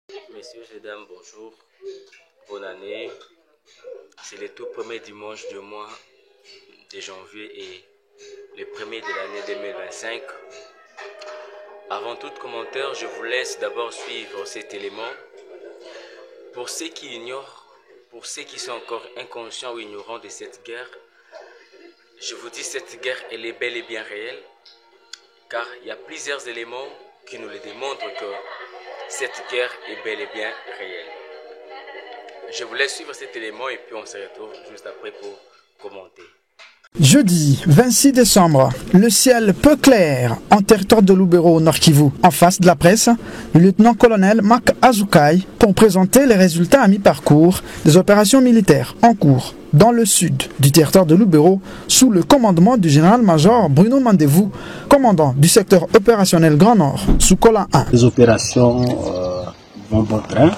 Messieurs et dames, bonjour, bonne année. C'est le tout premier dimanche du mois de janvier et le premier de l'année 2025. Avant tout commentaire, je vous laisse d'abord suivre cet élément. Pour ceux qui ignorent, pour ceux qui sont encore inconscients ou ignorants de cette guerre, je vous dis cette guerre elle est bel et bien réelle, car il y a plusieurs éléments qui nous le démontrent que cette guerre est bel et bien réelle. Je vous laisse suivre cet élément et puis on se retrouve juste après pour commenter. Jeudi 26 décembre, le ciel peu clair en territoire de Lubero au Nord Kivu. En face de la presse, le lieutenant-colonel Mark Azukai pour présenter les résultats à mi-parcours des opérations militaires en cours dans le sud du territoire de Lubero sous le commandement du général-major Bruno Mandevou, commandant du secteur opérationnel Grand Nord sous Colin 1. Les opérations vont bon train.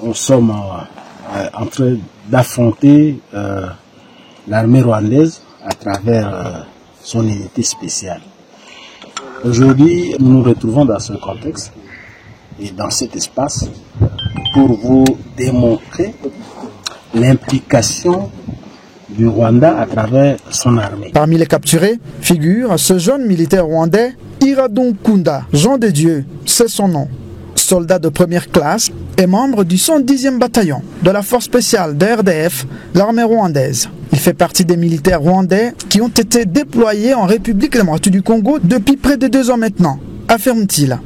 Nous sommes en train d'affronter l'armée rwandaise à travers son unité spéciale. Aujourd'hui, nous nous retrouvons dans ce contexte et dans cet espace pour vous démontrer l'implication du Rwanda à travers son armée. Parmi les capturés figure ce jeune militaire rwandais, Iradon Kunda, Jean de Dieu, c'est son nom. Soldat de première classe et membre du 110e bataillon de la force spéciale de RDF, l'armée rwandaise. Il fait partie des militaires rwandais qui ont été déployés en République démocratique du Congo depuis près de 2 ans maintenant, affirme-t-il.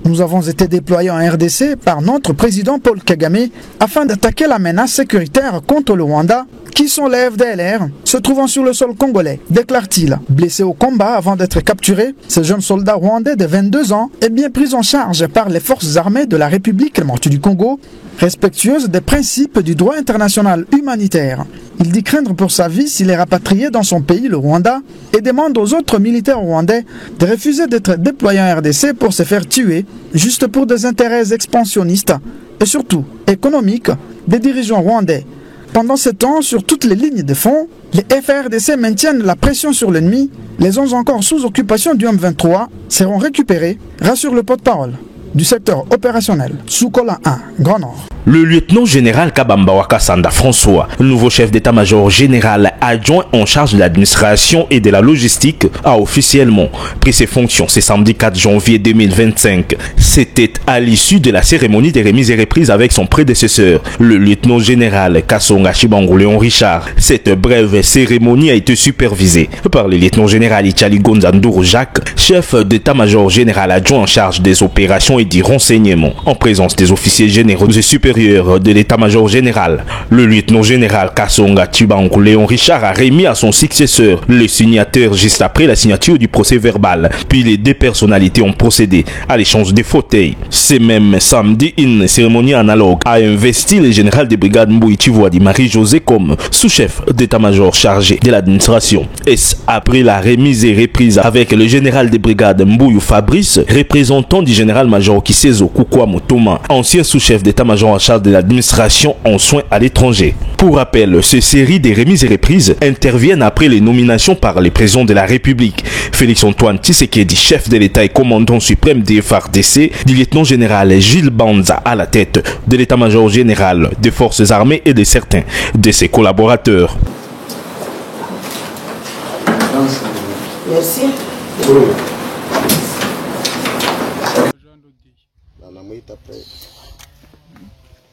Nous avons été déployés en RDC par notre président Paul Kagame afin d'attaquer la menace sécuritaire contre le Rwanda qui sont les FDLR se trouvant sur le sol congolais, déclare-t-il. Blessé au combat avant d'être capturé, ce jeune soldat rwandais de 22 ans est bien pris en charge par les forces armées de la République démocratique du Congo, respectueuse des principes du droit international humanitaire. Il dit craindre pour sa vie s'il est rapatrié dans son pays, le Rwanda, et demande aux autres militaires rwandais de refuser d'être déployés en RDC pour se faire tuer, juste pour des intérêts expansionnistes et surtout économiques des dirigeants rwandais. Pendant ce temps, sur toutes les lignes de front, les FARDC maintiennent la pression sur l'ennemi. Les 11 encore sous occupation du M23 seront récupérés, rassure le porte-parole du secteur opérationnel sous Colin 1, Grand Nord. Le lieutenant-général Kabamba Wakasanda François, nouveau chef d'état-major général adjoint en charge de l'administration et de la logistique, a officiellement pris ses fonctions ce samedi 4 janvier 2025. C'était à l'issue de la cérémonie des remises et reprises avec son prédécesseur, le lieutenant-général Kasonga Chibango Léon Richard. Cette brève cérémonie a été supervisée par le lieutenant-général Ichali Gonzanduro Jacques, chef d'état-major général adjoint en charge des opérations et du renseignement, en présence des officiers généraux et supérieurs de l'état-major général. Le lieutenant-général Kasonga Chibango Léon Richard a remis à son successeur le signateur juste après la signature du procès verbal. Puis les 2 personnalités ont procédé à l'échange des fauteuils. C'est même samedi, une cérémonie analogue a investi le général de brigade Mbouyi Chivoadi Marie-José comme sous-chef d'état-major chargé de l'administration. Et après la remise et reprise avec le général de brigade Mbouyi Fabrice, représentant du général-major Kisezo Koukwamo Thomas, ancien sous-chef d'état-major en charge de l'administration en soins à l'étranger. Pour rappel, ces séries de remises et reprises interviennent après les nominations par les présidents de la République. Félix-Antoine Tshisekedi, chef de l'État et commandant suprême des FARDC, du lieutenant-général Gilles Banza à la tête de l'état-major général des forces armées et de certains de ses collaborateurs. Merci.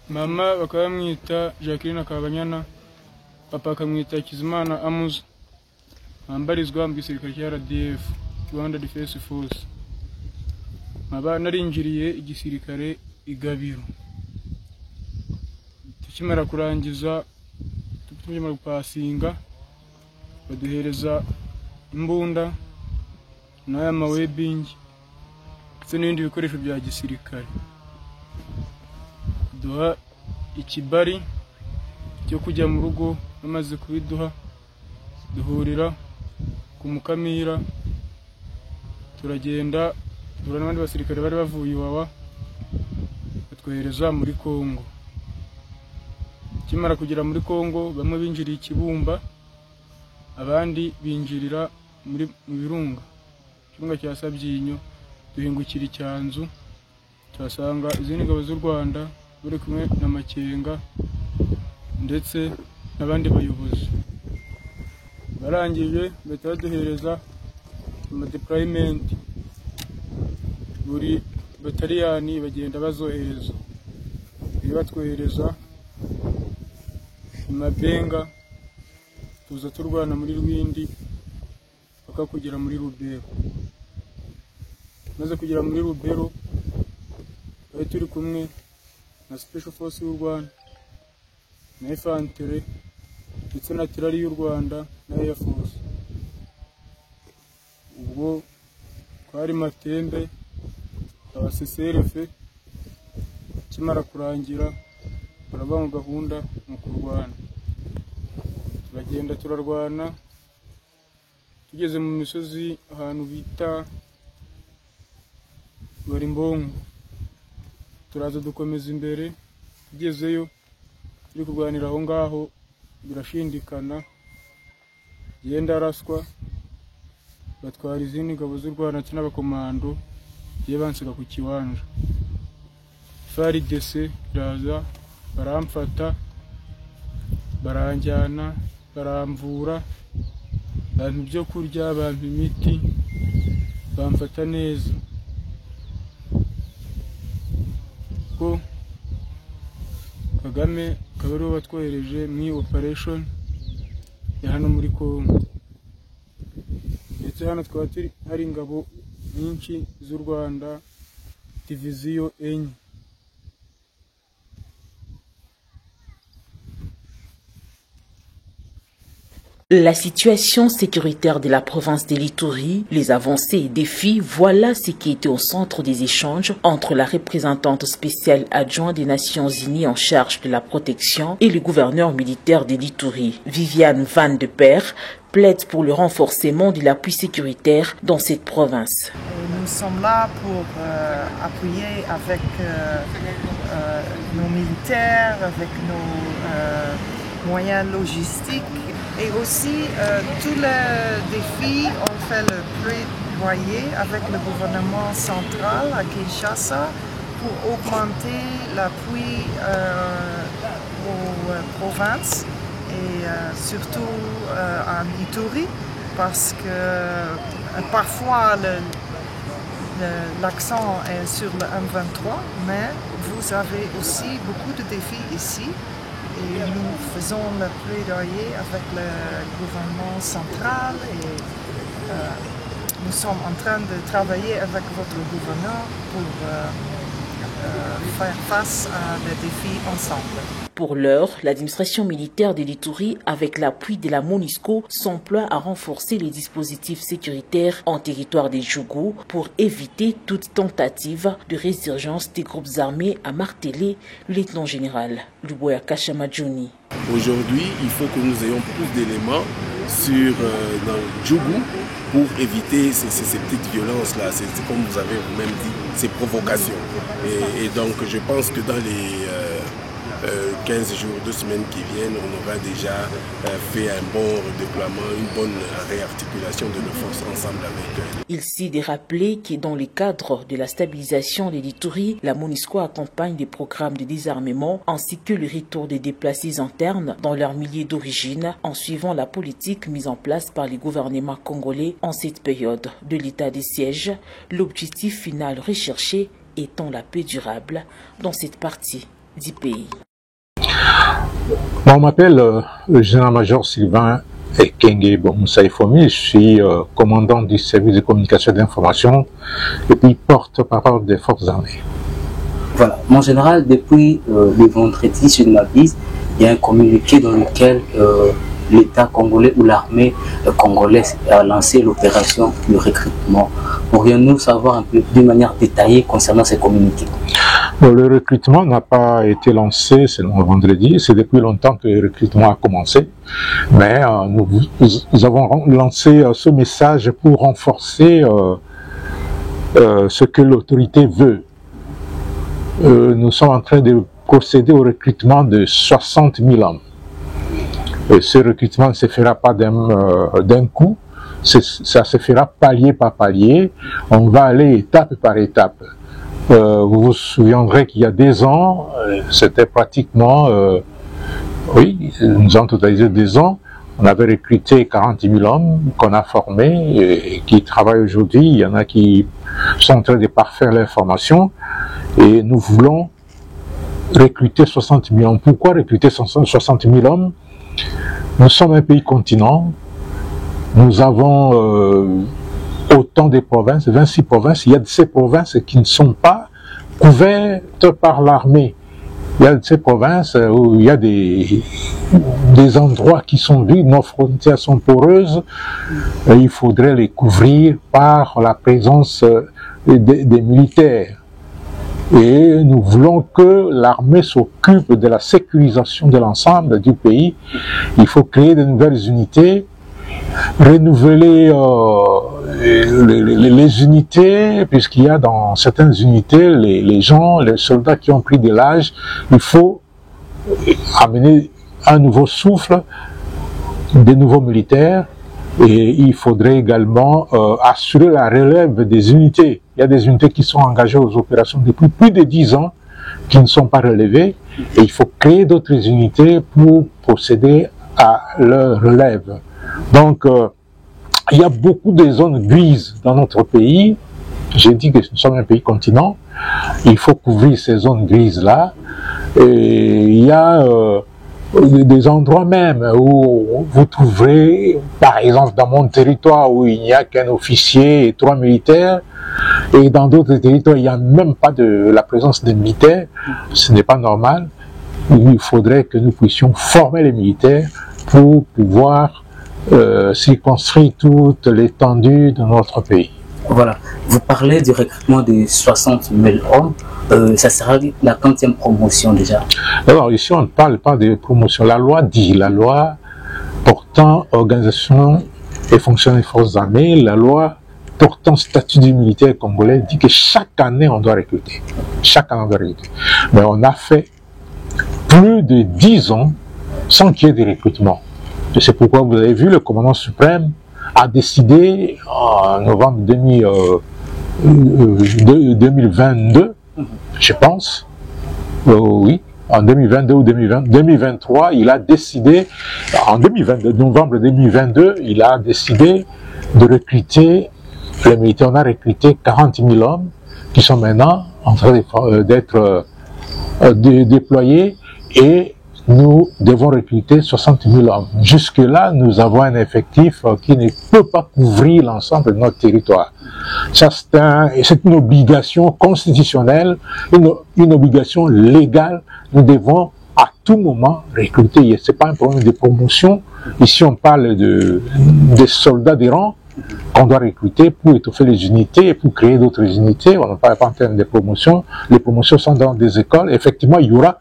Mama bakaba bamwita Jacqueline Kabanyana, papa akamwita Kizimana Amuza, ambarizwa mu gisirikare cya RDF, Rwanda Defense Force. Maba narinjiriye igisirikare igabiro. Tukimara kurangiza tukimara gupasinga baduhereza imbunda n'aya mawebing ndetse n'ibindi bikoresho bya gisirikare. Duha ikibari cyo kujya mu rugo, bamaze kubiduha duhurira ku Mukamira, turagenda duhura n'abandi basirikare bari bavuye Iwawa batwohereza muri Kongo. Kimara kugera muri Kongo bamwe binjiriye Kibumba, abandi binjirira mu Birunga. Kirunga cya Sabyinyo duhingukira Icyanzu, cyasanga izindi ngabo z'u Rwanda buri kumwe na Makenga ndetse n'abandi bayobozi. Barangije bahita baduhereza deployment, buri bataliyani bagenda bazohereza. Batwohereza Mabenga, tuza turwana muri Rwindi paka kugera muri Rubero. Maze kugera muri Rubero bari turi kumwe na Special Force y'u Rwanda na Infantry ndetse na Tirari y'u Rwanda na Air Force. Ubwo twari Matembe aba CCRF. Kimara kurangira barabanga gahunda mu kurwana, turagenda turarwana. Tugeze mu misozi ahantu bita Barimbongo, turaza dukomeza imbere. Tugezeyo turi kurwanira aho ngaho birashindikana, yenda araswa, batwara izindi ngabo z'u Rwanda n'abakomando bansiga ku kiwanja. FARDC iraza baramfata, baranjyana, baramvura, bampa ibyo kurya, bampa imiti, bamfata neza. Ko Kagame akaba ariwe watwohereje mu operation ya hano muri Kongo. Ndetse hano twaba hari ingabo nyinshi z'u Rwanda, diviziyo enye. La situation sécuritaire de la province de l'Ituri, les avancées et défis, voilà ce qui était au centre des échanges entre la représentante spéciale adjointe des Nations Unies en charge de la protection et le gouverneur militaire de l'Ituri. Viviane Van de Per plaide pour le renforcement de l'appui sécuritaire dans cette province. Nous sommes là pour appuyer avec nos militaires, avec nos moyens logistiques. Et aussi, tous les défis, on fait le plaidoyer avec le gouvernement central à Kinshasa pour augmenter l'appui aux provinces et surtout en Ituri, parce que parfois l'accent est sur le M23, mais vous avez aussi beaucoup de défis ici. Et nous faisons le plaidoyer avec le gouvernement central et nous sommes en train de travailler avec votre gouverneur pour faire face à des défis ensemble. Pour l'heure, l'administration militaire de l'Ituri, avec l'appui de la MONUSCO, s'emploie à renforcer les dispositifs sécuritaires en territoire des Djougou pour éviter toute tentative de résurgence des groupes armés, a martelé le lieutenant-général Luboya Kashamadjouni. Aujourd'hui, il faut que nous ayons plus d'éléments sur dans le Djougou pour éviter ces petites violences-là, c'est comme vous avez vous-même dit, ces provocations. Et donc je pense que dans les 15 jours, 2 semaines qui viennent, on aura déjà fait un bon redéploiement, une bonne réarticulation de nos forces ensemble avec eux. Il s'est de rappeler que dans le cadre de la stabilisation de l'Ituri, la MONUSCO accompagne des programmes de désarmement ainsi que le retour des déplacés internes dans leur milieu d'origine en suivant la politique mise en place par les gouvernements congolais en cette période de l'état de siège, l'objectif final recherché étant la paix durable dans cette partie du pays. On m'appelle le général-major Sylvain Ekenge Moussaïfomi, je suis commandant du service de communication et d'information et puis porte-parole des forces armées. Voilà, mon général, depuis le vendredi, si je ne m'abuse, il y a un communiqué dans lequel l'État congolais ou l'armée congolaise a lancé l'opération de recrutement. Pourrions-nous savoir un peu d'une manière détaillée concernant ces communiqués? Le recrutement n'a pas été lancé seulement vendredi, c'est depuis longtemps que le recrutement a commencé, mais nous avons lancé ce message pour renforcer ce que l'autorité veut. nous sommes en train de procéder au recrutement de 60 000 hommes. Et ce recrutement ne se fera pas d'un coup, ça se fera palier par palier. On va aller étape par étape. Vous vous souviendrez qu'il y a 2 ans, c'était pratiquement, oui, nous avons totalisé 2 ans, on avait recruté 40 000 hommes qu'on a formés et qui travaillent aujourd'hui. Il y en a qui sont en train de parfaire leur formation et nous voulons recruter 60 000 hommes. Pourquoi recruter 60 000 hommes? Nous sommes un pays continent, nous avons autant de provinces, 26 provinces. Il y a de ces provinces qui ne sont pas couvertes par l'armée. Il y a de ces provinces où il y a des endroits qui sont vides, nos frontières sont poreuses, et il faudrait les couvrir par la présence des militaires. Et nous voulons que l'armée s'occupe de la sécurisation de l'ensemble du pays. Il faut créer de nouvelles unités, renouveler les unités, puisqu'il y a dans certaines unités les soldats qui ont pris de l'âge. Il faut amener un nouveau souffle, des nouveaux militaires, et il faudrait également assurer la relève des unités. Il y a des unités qui sont engagées aux opérations depuis plus de 10 ans, qui ne sont pas relevées, et il faut créer d'autres unités pour procéder à leur relève. Donc, il y a beaucoup de zones grises dans notre pays. J'ai dit que nous sommes un pays continent. Il faut couvrir ces zones grises-là. Et il y a des endroits même où vous trouverez, par exemple dans mon territoire où il n'y a qu'un officier et 3 militaires, et dans d'autres territoires il n'y a même pas de la présence des militaires. Ce n'est pas normal. Il faudrait que nous puissions former les militaires pour pouvoir circonscrire toute l'étendue de notre pays. Voilà, vous parlez du recrutement de 60 000 hommes, ça sera la 40e promotion déjà. Alors ici on ne parle pas de promotion, la loi portant organisation et fonctionnement des forces armées, la loi portant statut du militaire congolais dit que chaque année on doit recruter, mais on a fait plus de 10 ans sans qu'il y ait de recrutement. Et c'est pourquoi vous avez vu, le commandant suprême a décidé en novembre 2022, je pense, oui, en 2022 ou 2023, il a décidé, en novembre 2022, il a décidé de recruter les militaires. On a recruté 40 000 hommes qui sont maintenant en train d'être déployés et nous devons recruter 60 000 hommes. Jusque-là, nous avons un effectif qui ne peut pas couvrir l'ensemble de notre territoire. Ça, c'est une obligation constitutionnelle, une obligation légale. Nous devons à tout moment recruter. C'est pas un problème de promotion. Ici, on parle des soldats des rangs qu'on doit recruter pour étoffer les unités et pour créer d'autres unités. On ne parle pas en termes de promotion. Les promotions sont dans des écoles. Effectivement, il y aura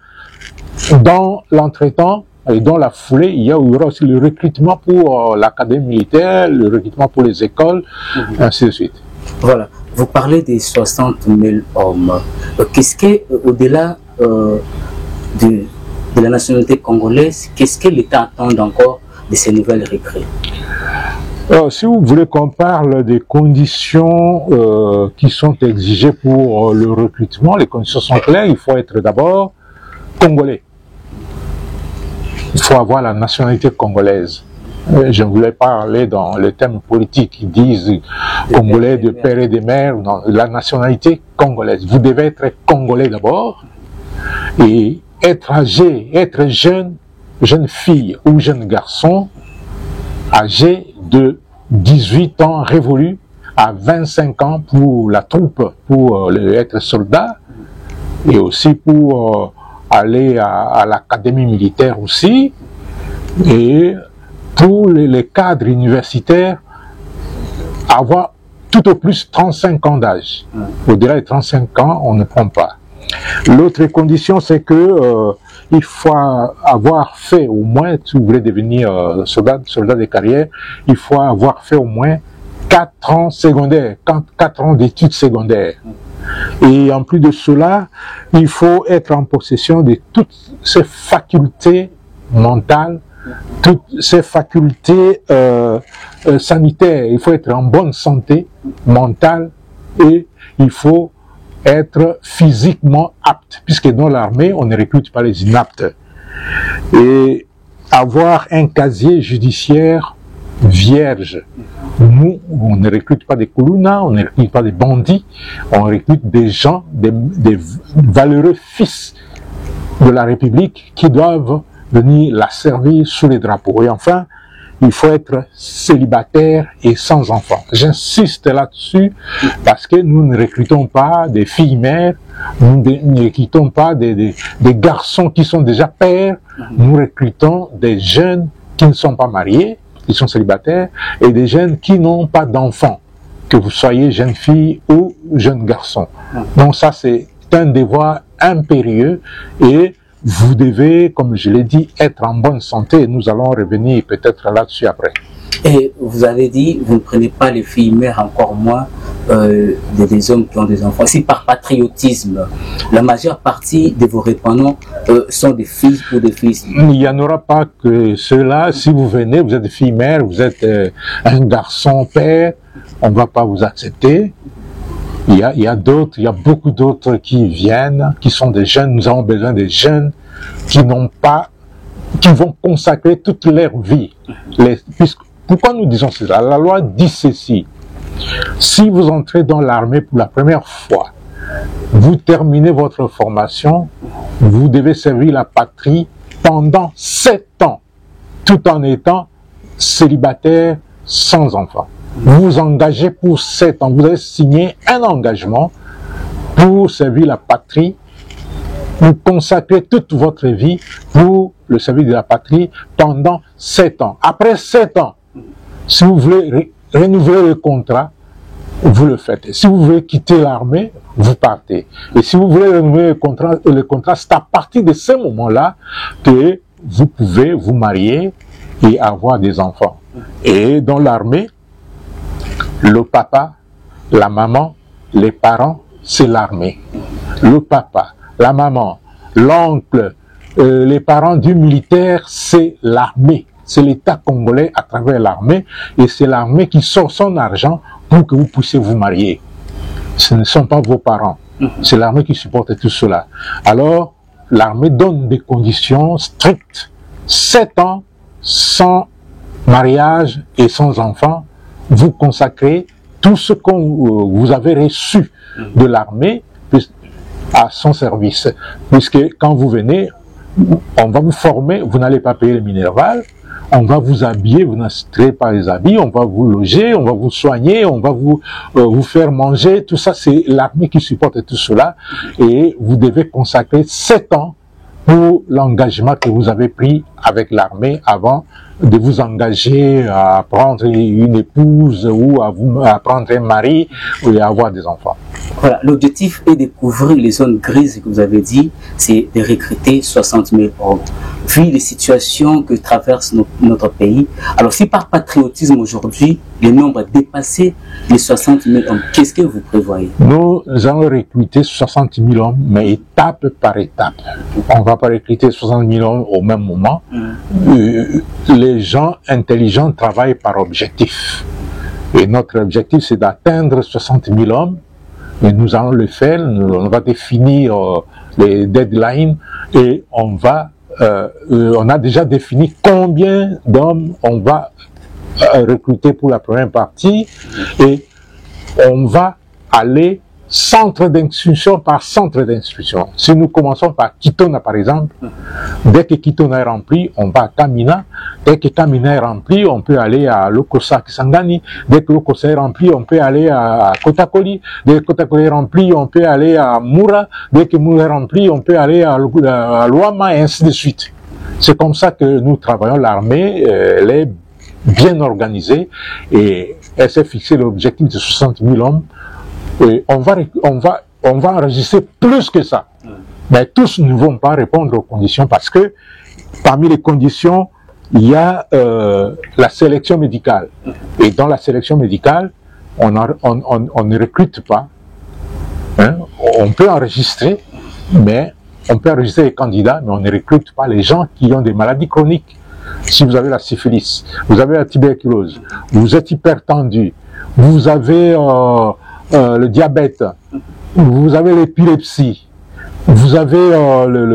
dans l'entretemps et dans la foulée, il y aura aussi le recrutement pour l'académie militaire, le recrutement pour les écoles, ainsi de suite. Voilà, vous parlez des 60 000 hommes. Qu'est-ce que, au-delà de la nationalité congolaise, qu'est-ce que l'État attend encore de ces nouvelles recrues? Alors, si vous voulez qu'on parle des conditions qui sont exigées pour le recrutement, les conditions sont claires. Il faut être d'abord congolais. Il faut avoir la nationalité congolaise. Je voulais parler dans le thème politique qui disent congolais de père et de mère, non, la nationalité congolaise. Vous devez être congolais d'abord et être âgé, être jeune fille ou jeune garçon âgé de 18 ans révolu à 25 ans pour la troupe, pour être soldat et aussi pour aller à l'académie militaire aussi, et pour les cadres universitaires, avoir tout au plus 35 ans d'âge. Au-delà de 35 ans, on ne prend pas. L'autre condition, c'est que il faut avoir fait au moins, si vous voulez devenir soldat de carrière, il faut avoir fait au moins 4 ans secondaires, 4 ans d'études secondaires. Et en plus de cela, il faut être en possession de toutes ces facultés mentales, toutes ces facultés sanitaires. Il faut être en bonne santé mentale et il faut être physiquement apte, puisque dans l'armée, on ne recrute pas les inaptes. Et avoir un casier judiciaire vierge. Nous, on ne recrute pas des Koulouna, on ne recrute pas des bandits, on recrute des gens, des valeureux fils de la République qui doivent venir la servir sous les drapeaux. Et enfin, il faut être célibataire et sans enfants. J'insiste là-dessus parce que nous ne recrutons pas des filles mères, nous ne recrutons pas des garçons qui sont déjà pères, nous recrutons des jeunes qui ne sont pas mariés, qui sont célibataires, et des jeunes qui n'ont pas d'enfants, que vous soyez jeune fille ou jeune garçon. Donc ça, c'est un devoir impérieux et vous devez, comme je l'ai dit, être en bonne santé. Nous allons revenir peut-être là-dessus après. Et vous avez dit, vous ne prenez pas les filles mères, encore moins des hommes qui ont des enfants. Si par patriotisme, la majeure partie de vos répondants sont des filles ou des fils. Il n'y en aura pas que ceux-là. Si vous venez, vous êtes fille mère, vous êtes un garçon père, on ne va pas vous accepter. Il y a d'autres, il y a beaucoup d'autres qui viennent, qui sont des jeunes. Nous avons besoin des jeunes qui vont consacrer toute leur vie. Pourquoi nous disons cela? La loi dit ceci. Si vous entrez dans l'armée pour la première fois, vous terminez votre formation, vous devez servir la patrie pendant 7 ans, tout en étant célibataire sans enfant. Vous vous engagez pour 7 ans, vous avez signé un engagement pour servir la patrie, vous consacrez toute votre vie pour le service de la patrie pendant 7 ans. Après 7 ans, si vous voulez renouveler le contrat, vous le faites. Si vous voulez quitter l'armée, vous partez. Et si vous voulez renouveler le contrat, c'est à partir de ce moment-là que vous pouvez vous marier et avoir des enfants. Et dans l'armée, le papa, la maman, les parents, c'est l'armée. Le papa, la maman, l'oncle, les parents du militaire, c'est l'armée. C'est l'État congolais à travers l'armée et c'est l'armée qui sort son argent pour que vous puissiez vous marier. Ce ne sont pas vos parents. C'est l'armée qui supporte tout cela. Alors, l'armée donne des conditions strictes. 7 ans sans mariage et sans enfants, vous consacrez tout ce que vous avez reçu de l'armée à son service. Puisque quand vous venez, on va vous former, vous n'allez pas payer le minerval, on va vous habiller, vous n'achèterez pas les habits, on va vous loger, on va vous soigner, on va vous faire manger, tout ça c'est l'armée qui supporte tout cela et vous devez consacrer 7 ans pour l'engagement que vous avez pris avec l'armée avant de vous engager à prendre une épouse ou à prendre un mari ou à avoir des enfants. Voilà, l'objectif est de couvrir les zones grises que vous avez dit, c'est de recruter 60 000 hommes. Vu les situations que traverse notre pays, alors si par patriotisme aujourd'hui, le nombre a dépassé les 60 000 hommes, qu'est-ce que vous prévoyez? Nous allons recruter 60 000 hommes, mais étape par étape. On ne va pas recruter 60 000 hommes au même moment. Les gens intelligents travaillent par objectif. Et notre objectif, c'est d'atteindre 60 000 hommes. Et nous allons le faire, on va définir les deadlines et on a déjà défini combien d'hommes on va recruter pour la première partie et on va aller centre d'instruction par centre d'instruction. Si nous commençons par Kitona par exemple, dès que Kitona est rempli, on va à Kamina. Dès que Kamina est rempli, on peut aller à Lokosa Kisangani. Dès que Lokosa est rempli, on peut aller à Kotakoli. Dès que Kotakoli est rempli, on peut aller à Moura. Dès que Moura est rempli, on peut aller à Luama et ainsi de suite. C'est comme ça que nous travaillons. L'armée, elle est bien organisée et elle s'est fixé l'objectif de 60 000 hommes. Et on va enregistrer plus que ça. Mais tous ne vont pas répondre aux conditions parce que parmi les conditions, il y a la sélection médicale. Et dans la sélection médicale, on ne recrute pas Hein? On peut enregistrer, mais on peut enregistrer les candidats, mais on ne recrute pas les gens qui ont des maladies chroniques. Si vous avez la syphilis, vous avez la tuberculose, vous êtes hypertendu, vous avez le diabète, vous avez l'épilepsie, vous avez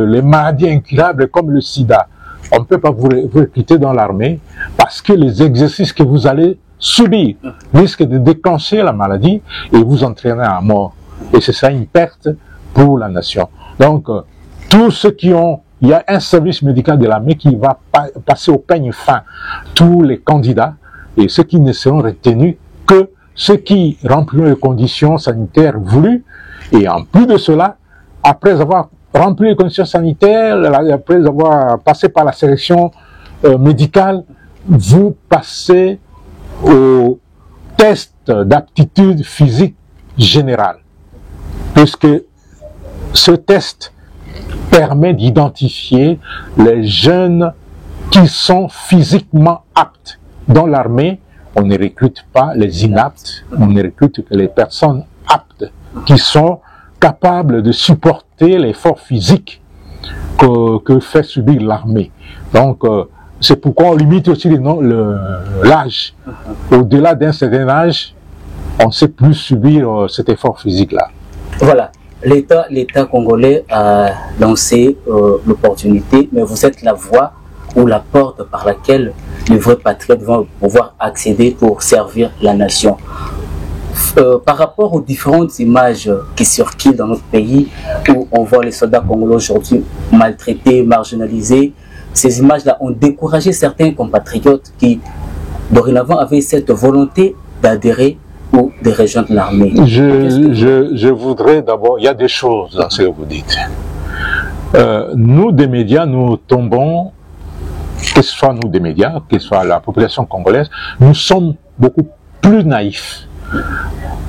les maladies incurables comme le sida, on ne peut pas vous recruter dans l'armée parce que les exercices que vous allez subir risquent de déclencher la maladie et vous entraîner à mort. Et c'est ça une perte pour la nation. Donc, tous ceux qui ont... Il y a un service médical de l'armée qui va passer au peigne fin tous les candidats et ceux qui ne seront retenus que ceux qui rempliront les conditions sanitaires voulues. Et en plus de cela, après avoir rempli les conditions sanitaires, après avoir passé par la sélection médicale, vous passez au test d'aptitude physique générale. Puisque ce test permet d'identifier les jeunes qui sont physiquement aptes. Dans l'armée, on ne recrute pas les inaptes, on ne recrute que les personnes aptes, qui sont capables de supporter l'effort physique que fait subir l'armée. Donc, c'est pourquoi on limite aussi l'âge. Au-delà d'un certain âge, on ne sait plus subir cet effort physique-là. Voilà. L'État congolais a lancé l'opportunité, mais vous êtes la voie ou la porte par laquelle les vrais patriotes vont pouvoir accéder pour servir la nation. Par rapport aux différentes images qui circulent dans notre pays, où on voit les soldats congolais aujourd'hui maltraités, marginalisés, ces images-là ont découragé certains compatriotes qui, dorénavant, avaient cette volonté d'adhérer ou de rejoindre l'armée. Je voudrais d'abord, il y a des choses dans ce que vous dites. Nous, des médias, nous tombons, que ce soit nous des médias, que ce soit la population congolaise, nous sommes beaucoup plus naïfs.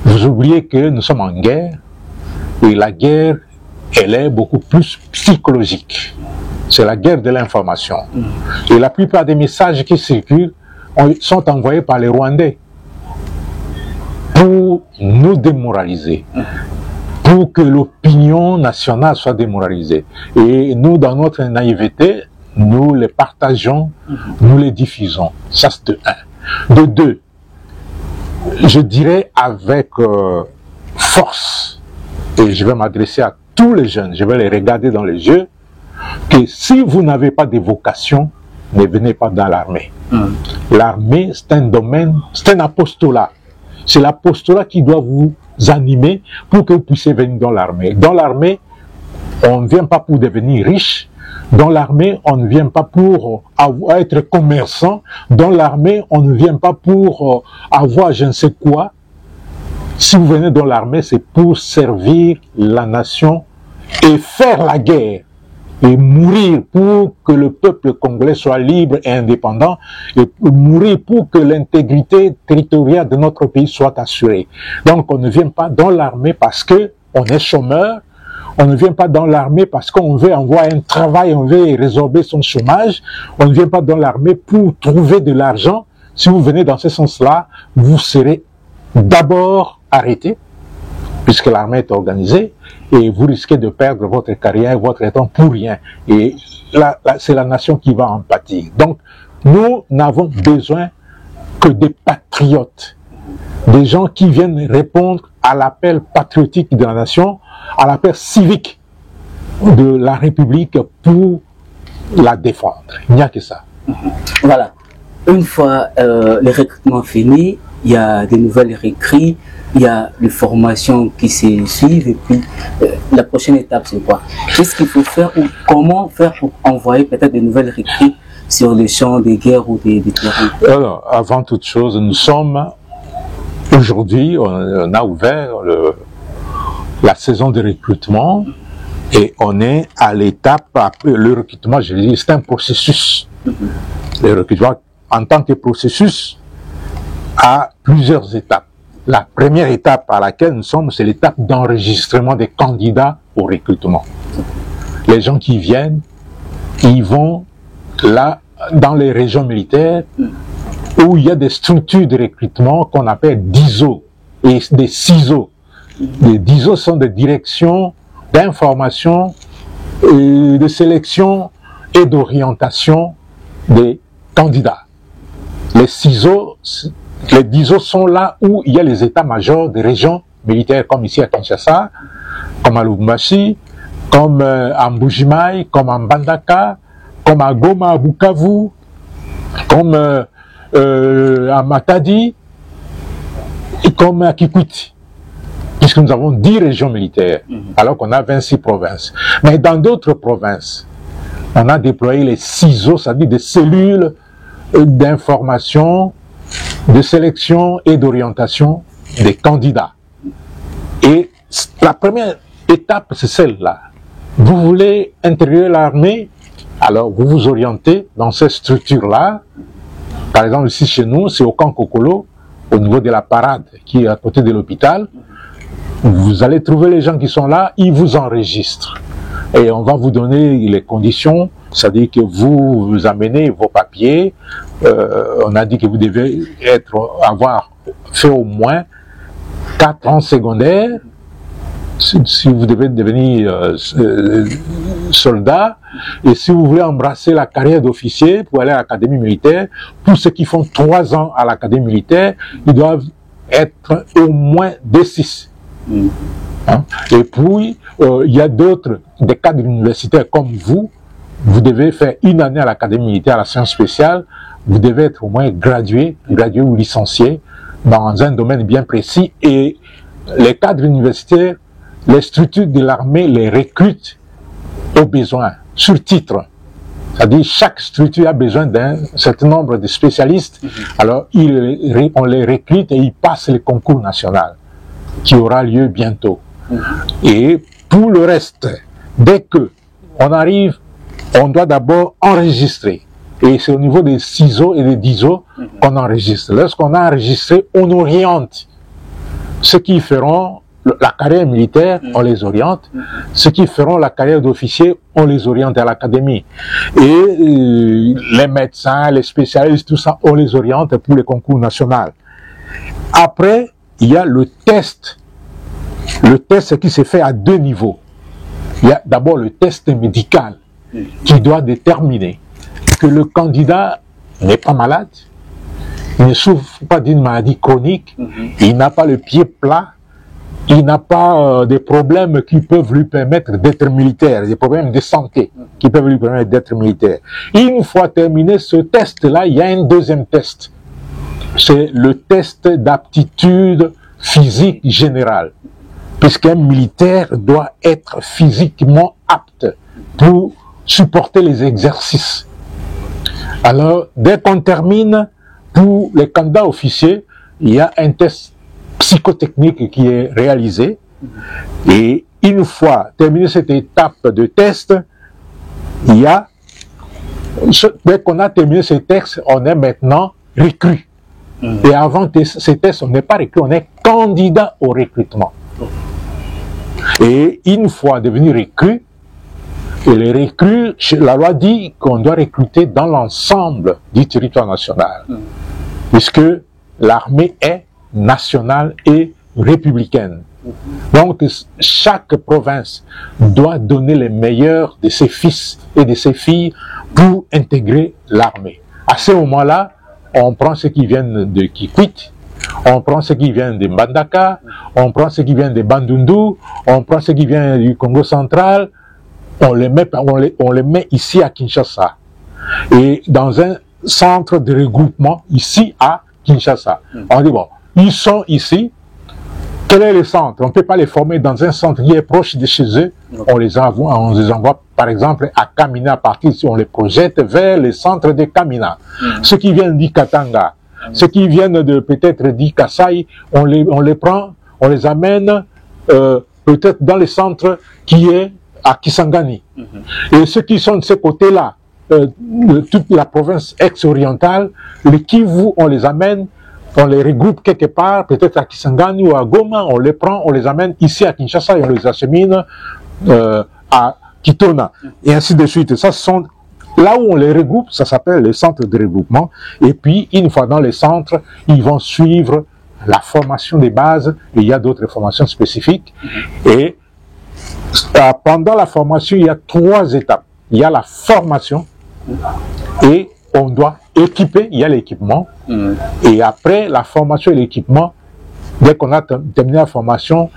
Vous oubliez que nous sommes en guerre, et la guerre, elle est beaucoup plus psychologique. C'est la guerre de l'information. Et la plupart des messages qui circulent sont envoyés par les Rwandais pour nous démoraliser, pour que l'opinion nationale soit démoralisée. Et nous, dans notre naïveté, nous les partageons, nous les diffusons. Ça, c'est de un. De deux, je dirais avec force, et je vais m'adresser à tous les jeunes, je vais les regarder dans les yeux, que si vous n'avez pas de vocation, ne venez pas dans l'armée. L'armée, c'est un domaine, c'est un apostolat. C'est l'apostolat qui doit vous animer pour que vous puissiez venir dans l'armée. Dans l'armée, on ne vient pas pour devenir riche. Dans l'armée, on ne vient pas pour être commerçant. Dans l'armée, on ne vient pas pour avoir je ne sais quoi. Si vous venez dans l'armée, c'est pour servir la nation et faire la guerre. Et mourir pour que le peuple congolais soit libre et indépendant, et mourir pour que l'intégrité territoriale de notre pays soit assurée. Donc on ne vient pas dans l'armée parce que on est chômeur, on ne vient pas dans l'armée parce qu'on veut avoir un travail, on veut résorber son chômage, on ne vient pas dans l'armée pour trouver de l'argent. Si vous venez dans ce sens-là, vous serez d'abord arrêté, puisque l'armée est organisée, et vous risquez de perdre votre carrière, votre temps pour rien. Et là, c'est la nation qui va en pâtir. Donc, nous n'avons besoin que des patriotes, des gens qui viennent répondre à l'appel patriotique de la nation, à l'appel civique de la République pour la défendre. Il n'y a que ça. Voilà. Une fois les recrutements finis, il y a des nouvelles recrues, il y a les formations qui se suivent, et puis la prochaine étape, c'est quoi? Qu'est-ce qu'il faut faire ou comment faire pour envoyer peut-être des nouvelles recrues sur les champs de guerre ou des terrains? Alors, avant toute chose, nous sommes aujourd'hui, on a ouvert la saison de recrutement et on est à l'étape, le recrutement, je l'ai dit, c'est un processus. Le recrutement, en tant que processus, a plusieurs étapes. La première étape à laquelle nous sommes, c'est l'étape d'enregistrement des candidats au recrutement. Les gens qui viennent, ils vont là, dans les régions militaires, où il y a des structures de recrutement qu'on appelle d'ISO et des CISO. Les DISO sont des directions d'information, de sélection et d'orientation des candidats. Les DISO sont là où il y a les états-majors des régions militaires, comme ici à Kinshasa, comme à Lubumbashi, comme à Mbujimaï, comme à Mbandaka, comme à Goma, à Bukavu, comme à Matadi, et comme à Kikwiti, puisque nous avons 10 régions militaires, alors qu'on a 26 provinces. Mais dans d'autres provinces, on a déployé les CISO, c'est-à-dire des cellules d'information, de sélection et d'orientation des candidats. Et la première étape, c'est celle-là. Vous voulez intégrer l'armée, alors vous vous orientez dans ces structures-là. Par exemple, ici chez nous, c'est au camp Kokolo, au niveau de la parade qui est à côté de l'hôpital. Vous allez trouver les gens qui sont là, ils vous enregistrent. Et on va vous donner les conditions, c'est-à-dire que vous amenez vos papiers. On a dit que vous devez avoir fait au moins 4 ans secondaires, si vous devez devenir soldat, et si vous voulez embrasser la carrière d'officier pour aller à l'académie militaire, pour ceux qui font 3 ans à l'académie militaire, ils doivent être au moins D6. Hein? Et puis, il y a d'autres, des cadres universitaires comme vous devez faire 1 année à l'académie militaire, à la science spéciale, vous devez être au moins gradué ou licencié dans un domaine bien précis, et les cadres universitaires, les structures de l'armée les recrutent au besoin, sur titre. C'est-à-dire chaque structure a besoin d'un certain nombre de spécialistes, alors on les recrute et ils passent le concours national qui aura lieu bientôt. Et pour le reste, dès que on arrive, on doit d'abord enregistrer. Et c'est au niveau des CISO et des DISO qu'on enregistre. Lorsqu'on a enregistré, on oriente. Ceux qui feront la carrière militaire, on les oriente. Ceux qui feront la carrière d'officier, on les oriente à l'académie. Et les médecins, les spécialistes, tout ça, on les oriente pour les concours nationaux. Après, il y a le test. Le test qui se fait à 2 niveaux. Il y a d'abord le test médical qui doit déterminer que le candidat n'est pas malade, il ne souffre pas d'une maladie chronique, il n'a pas le pied plat, il n'a pas des problèmes qui peuvent lui permettre d'être militaire, des problèmes de santé qui peuvent lui permettre d'être militaire. Une fois terminé ce test-là, il y a un deuxième test. C'est le test d'aptitude physique générale, puisqu'un militaire doit être physiquement apte pour supporter les exercices. Alors, dès qu'on termine, pour les candidats officiers, il y a un test psychotechnique qui est réalisé. Et une fois terminé cette étape de test, il y a, dès qu'on a terminé ce test, on est maintenant recrue. Et avant ces tests, on n'est pas recrue, on est candidat au recrutement. Et une fois devenu recrue, et les recrues, la loi dit qu'on doit recruter dans l'ensemble du territoire national, puisque l'armée est nationale et républicaine. Donc, chaque province doit donner les meilleurs de ses fils et de ses filles pour intégrer l'armée. À ce moment-là, on prend ceux qui viennent de Kikwit, on prend ceux qui viennent de Mbandaka, on prend ceux qui viennent de Bandundu, on prend ceux qui viennent du Congo central, on les met ici à Kinshasa. Et dans un centre de regroupement ici à Kinshasa. On dit, bon, ils sont ici, quel est le centre? On ne peut pas les former dans un centre qui est proche de chez eux. On les envoie par exemple à Kamina, à partir on les projette vers le centre de Kamina. Ceux qui viennent d'Ikatanga, ceux qui viennent de peut-être d'Ikasai, on les prend, on les amène peut-être dans le centre qui est à Kisangani. Et ceux qui sont de ce côté-là, de toute la province ex-orientale, les Kivu, on les amène, on les regroupe quelque part, peut-être à Kisangani ou à Goma, on les prend, on les amène ici à Kinshasa et on les achemine à Kitona. Et ainsi de suite. Ça sont là où on les regroupe, ça s'appelle les centres de regroupement. Et puis, une fois dans les centres, ils vont suivre la formation des bases, et il y a d'autres formations spécifiques. Et pendant la formation, il y a 3 étapes. Il y a la formation et on doit équiper, il y a l'équipement. Et après la formation et l'équipement, dès qu'on a terminé la formation,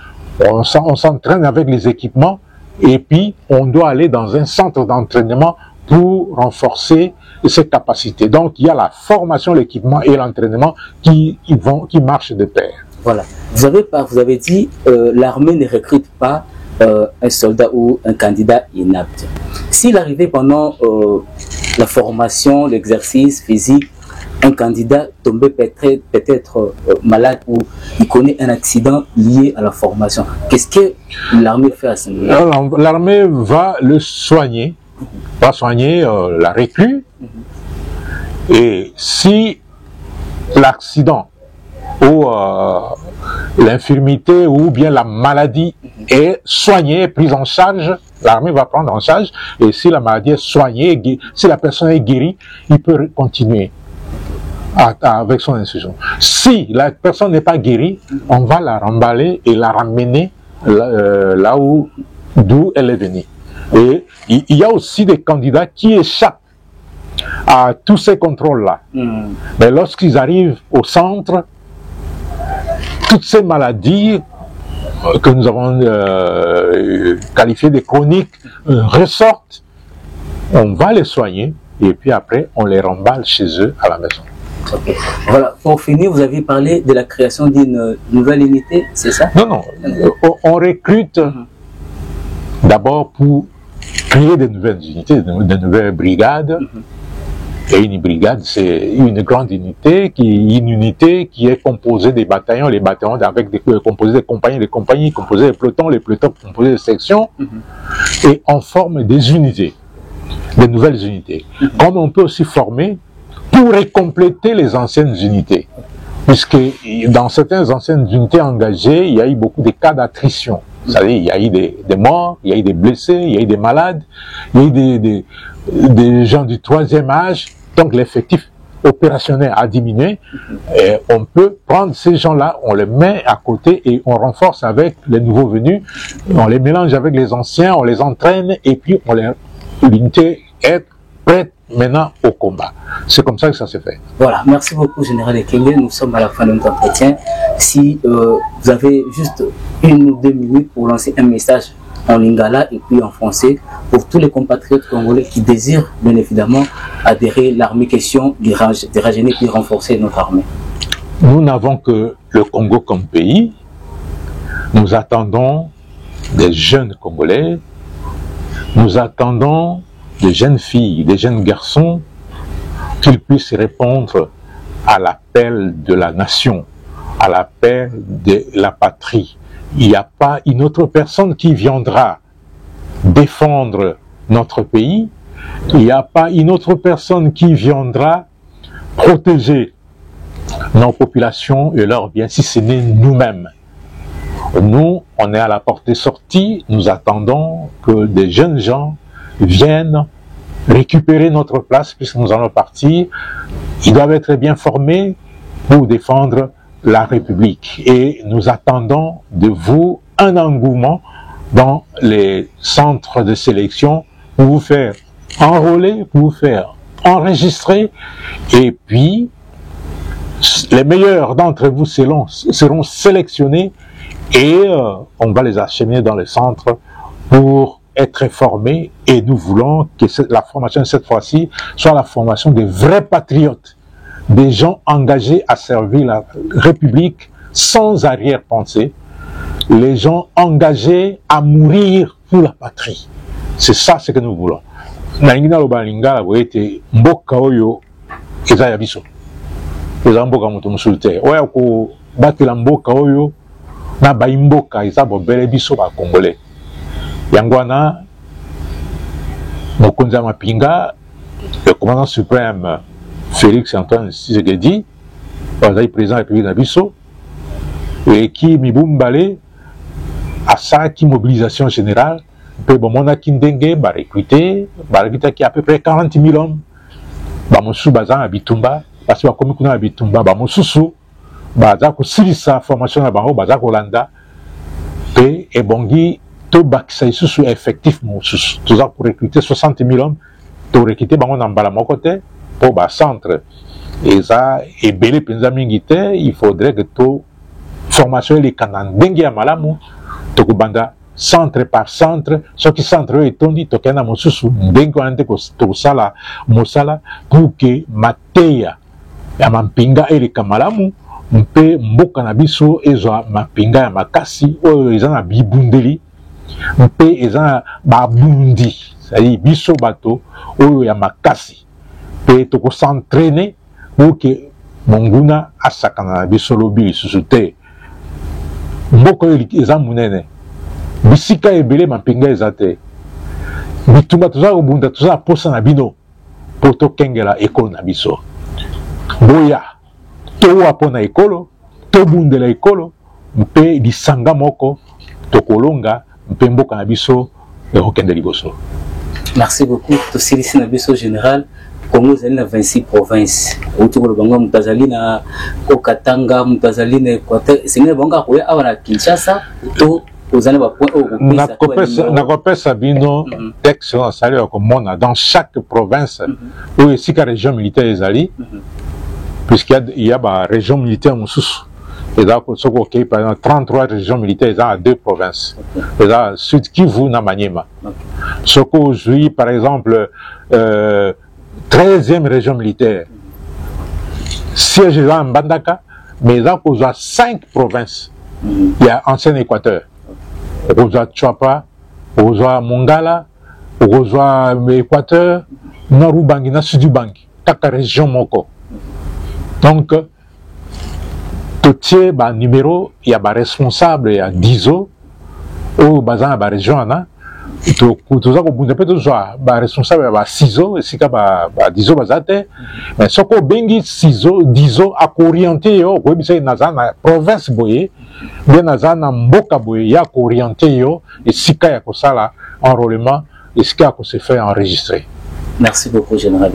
on s'entraîne avec les équipements et puis on doit aller dans un centre d'entraînement pour renforcer ses capacités. Donc il y a la formation, l'équipement et l'entraînement qui marchent de pair. Voilà. Vous avez dit l'armée ne recrute pas un soldat ou un candidat inapte. S'il arrivait pendant la formation, l'exercice physique, un candidat tombé peut-être malade ou il connaît un accident lié à la formation, qu'est-ce que l'armée fait à ce moment-là? L'armée va le soigner, va soigner la recrue, et si l'accident ou l'infirmité ou bien la maladie est soignée, prise en charge, l'armée va prendre en charge, et si la maladie est soignée, si la personne est guérie, il peut continuer avec son instruction. Si la personne n'est pas guérie, on va la remballer et la ramener là d'où elle est venue. Et il y a aussi des candidats qui échappent à tous ces contrôles-là. Mais lorsqu'ils arrivent au centre, toutes ces maladies que nous avons qualifiées de chroniques ressortent, on va les soigner et puis après on les remballe chez eux à la maison. Okay. Voilà. Pour finir, vous avez parlé de la création d'une nouvelle unité, c'est ça? Non, on recrute d'abord pour créer de nouvelles unités, de nouvelles brigades. Et une brigade, c'est une grande unité qui est composée des bataillons, les bataillons composés des compagnies composées des pelotons, les pelotons composés de sections, et on forme des unités, des nouvelles unités. Comme on peut aussi former pour compléter les anciennes unités, puisque dans certaines anciennes unités engagées, il y a eu beaucoup de cas d'attrition. C'est-à-dire, il y a eu des morts, il y a eu des blessés, il y a eu des malades, il y a eu des gens du 3e âge, donc l'effectif opérationnel a diminué, et on peut prendre ces gens-là, on les met à côté et on renforce avec les nouveaux venus, on les mélange avec les anciens, on les entraîne et puis l'unité est prête maintenant au combat. C'est comme ça que ça se fait. Voilà, merci beaucoup Général Ekenge, nous sommes à la fin de notre entretien. Si vous avez juste 1 ou 2 minutes pour lancer un message en lingala et puis en français pour tous les compatriotes congolais qui désirent bien évidemment adhérer à l'armée question de rajeunir puis renforcer notre armée. Nous n'avons que le Congo comme pays. Nous attendons des jeunes Congolais, nous attendons des jeunes filles, des jeunes garçons qu'ils puissent répondre à l'appel de la nation, à l'appel de la patrie. Il n'y a pas une autre personne qui viendra défendre notre pays. Il n'y a pas une autre personne qui viendra protéger nos populations et leurs biens, si ce n'est nous-mêmes. Nous, on est à la porte de sortie. Nous attendons que des jeunes gens viennent récupérer notre place puisque nous allons partir. Ils doivent être bien formés pour défendre la République. Et nous attendons de vous un engouement dans les centres de sélection pour vous faire enrôler, pour vous faire enregistrer, et puis les meilleurs d'entre vous seront sélectionnés et on va les acheminer dans les centres pour être formés, et nous voulons que la formation cette fois-ci soit la formation des vrais patriotes, des gens engagés à servir la République sans arrière-pensée, les gens engagés à mourir pour la patrie. C'est ça ce que nous voulons. Nalingina lobalinga boete mboka oyo eza ya biso. Eza mboka moto musulite. Oya ko batela mboka oyo na baimboka eza bobele biso ba Congolais. Yangwana mokonzi mapinga, le commandant suprême Félix Antoine Tshisekedi, le président de la République d'Abisso, et qui Mibumbale a sa mobilisation générale, puis bon a Kindenge va recruter, qui a à peu près 40 000 hommes, Bamosu Bazan à Bitumba, parce que comme on a Bitumba, Bamosusu, baza kosilisa formation na bango baza kolanda pe ebongi tobakisa lisusu effectif mosusu toza korecruter 60 000 hommes torecruter bango na mbala moko te mpo bacentre eza ebele mpenza mingi te. Il faudrait que to formation eleka na ndenge ya malamu tokobanda centre par centre soki centre oyo etondi tokenda mosusu ndenge wana nde tokosala mosala pour ke mateya ya mampinga eleka malamu mpe mboka na biso ezwa mampinga ya makasi oyo eza na bibundeli mpe eza na babundi c'est-à-dire biso bato oyo ya makasi mpe tokosentraîne pour ke monguna asakana na biso lobi lisusu te. Mboka oyo eza munene bisika ebele mampinga eza te bitumba toza kobunda toza posa na bino mpo tokengela ekolo na biso boya towa mpo na ekolo tobundela ekolo mpe lisanga moko tokolonga mpe mboka na biso ekokende liboso. Merci beaucoup. Tosilisi na biso général Congo zali na 26 provinces. Utokolo bango mutazali na Okatanga, mutazali na Equateur. Sengene bango akoya awa na Kinshasa to ozana ba point au nakopesa bino texte on sali komona dans chaque province où esika région militaire ezali puisqu'il y a ba région militaire mosusu. Et donc, par exemple, 33 régions militaires dans 2 provinces. Et là, Sud Kivu na Maniema. Soko aujourd'hui, par exemple, 13e région militaire. Siège là en Bandaka, mais là, on a 5 provinces. Il y a ancien Équateur. On a Chuapa, on a Mongala, on a Équateur, Norubangi, na Sud-Bangi. 4 régions moko. Donc, totier ba numéro il y a ba responsable il y a 10 ans au bazan ba région ana to kutoza ko bunda pe to ba responsable ba 6 ans et sika ba 10 ans bazate mais soko bengi 6 ans 10 ans à orienter yo ko bisa na zana province boye bien na zana mboka boye ya ko orienter yo et sika ya ko sala enrôlement et sika ko se fait enregistrer. Merci beaucoup général.